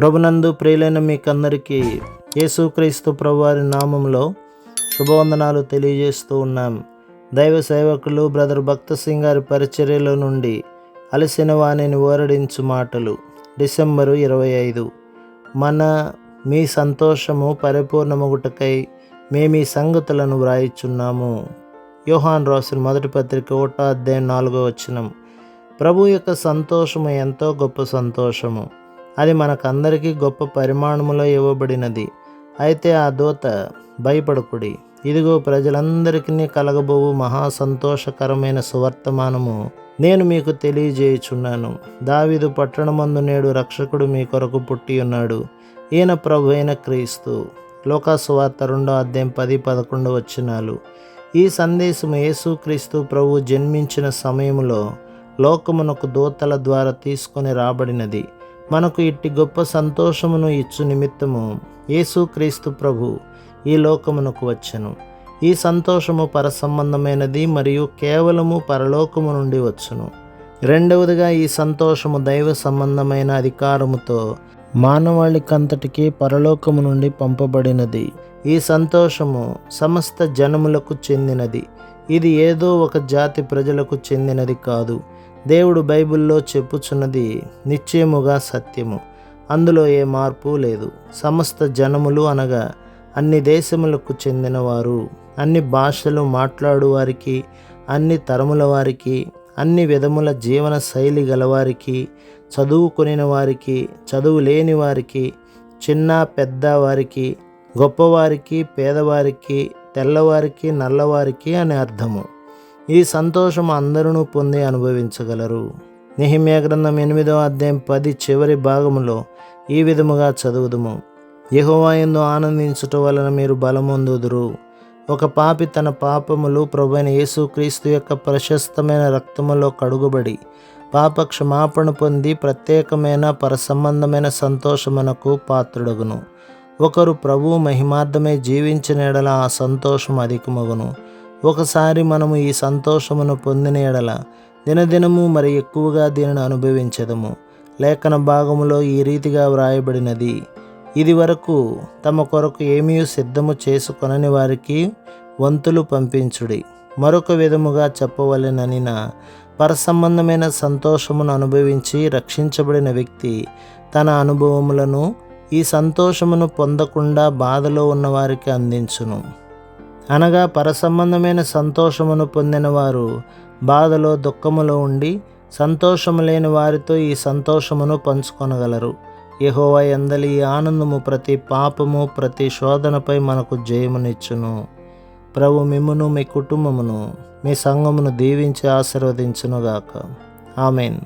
ప్రభునందు ప్రియులైన మీకందరికీ యేసుక్రీస్తు ప్రభువారి నామంలో శుభవందనాలు తెలియజేస్తూ ఉన్నాం. దైవ సేవకులు బ్రదర్ భక్త సింగ్ గారి పరిచర్యలో నుండి అలసిన వాణిని ఓరడించు మాటలు. డిసెంబరు 25. మీ సంతోషము పరిపూర్ణమగుటకై మేమీ సంగతులను వ్రాయిచున్నాము. యోహాను రాసిన మొదటి పత్రిక 1వ అధ్యాయం 4వ వచనం. ప్రభు యొక్క సంతోషము ఎంతో గొప్ప సంతోషము. అది మనకందరికీ గొప్ప పరిమాణములో ఇవ్వబడినది. అయితే ఆ దూత, భయపడకుడి, ఇదిగో ప్రజలందరికీ కలగబోవు మహా సంతోషకరమైన సువర్తమానము నేను మీకు తెలియజేయుచున్నాను. దావీదు పట్టణమందు నేడు రక్షకుడు మీ కొరకు పుట్టి ఉన్నాడు. ఈయన ప్రభు అయిన క్రీస్తు. లోకాసు వార్త 2వ అధ్యాయం 10-11 వచనాలు. ఈ సందేశము యేసుక్రీస్తు ప్రభు జన్మించిన సమయంలో లోకమునకు దూతల ద్వారా తీసుకొని రాబడినది. మనకు ఇట్టి గొప్ప సంతోషమును ఇచ్చు నిమిత్తము యేసుక్రీస్తు ప్రభు ఈ లోకమునకు వచ్చెను. ఈ సంతోషము పరసంబంధమైనది మరియు కేవలము పరలోకము నుండి వచ్చును. రెండవదిగా ఈ సంతోషము దైవ సంబంధమైన అధికారముతో మానవాళికంతటికీ పరలోకము నుండి పంపబడినది. ఈ సంతోషము సమస్త జనములకు చెందినది. ఇది ఏదో ఒక జాతి ప్రజలకు చెందినది కాదు. దేవుడు బైబిల్లో చెప్పుచున్నది నిశ్చయముగా సత్యము. అందులో ఏ మార్పు లేదు. సమస్త జనములు అనగా అన్ని దేశములకు చెందినవారు, అన్ని భాషలు మాట్లాడువారికి, అన్ని తరముల వారికి, అన్ని విధముల జీవన శైలి గలవారికి, చదువుకొనిన వారికి, చదువు లేని వారికి, చిన్న పెద్ద వారికి, గొప్పవారికి, పేదవారికి, తెల్లవారికి, నల్లవారికి అని అర్థము. ఈ సంతోషం అందరూ పొంది అనుభవించగలరు. నెహెమ్యా గ్రంథం 8వ అధ్యాయం 10 చివరి భాగములో ఈ విధముగా చదువుదుము. యెహోవా యందు ఆనందించుట వలన మీరు బలమొందుదురు. ఒక పాపి తన పాపములు ప్రభువైన యేసుక్రీస్తు యొక్క ప్రశస్తమైన రక్తములో కడుగుబడి పాప క్షమాపణ పొంది ప్రత్యేకమైన పరసంబంధమైన సంతోషమునకు పాత్రుడగును. ఒకరు ప్రభువు మహిమార్థమై జీవించిన ఎడల ఆ సంతోషం అధికమగును. ఒకసారి మనము ఈ సంతోషమును పొందిన ఎడల దినదినము మరి ఎక్కువగా దీనిని అనుభవించదము. లేఖన భాగములో ఈ రీతిగా వ్రాయబడినది: ఇది వరకు తమ కొరకు ఏమీ సిద్ధము చేసుకొనని వారికి వంతులు పంపించుడి. మరొక విధముగా చెప్పవలెననిన పరసంబంధమైన సంతోషమును అనుభవించి రక్షించబడిన వ్యక్తి తన అనుభవములను ఈ సంతోషమును పొందకుండా బాధలో ఉన్నవారికి అందించును. అనగా పరసంబంధమైన సంతోషమును పొందిన వారు బాధలో దుఃఖములో ఉండి సంతోషము లేని వారితో ఈ సంతోషమును పంచుకొనగలరు. యెహోవా యందలి ఈ ఆనందము ప్రతి పాపము, ప్రతి శోధనపై మనకు జయమునిచ్చును. ప్రభు మిమ్మును, మీ కుటుంబమును, మీ సంఘమును దీవించి ఆశీర్వదించునుగాక. ఆమేన్.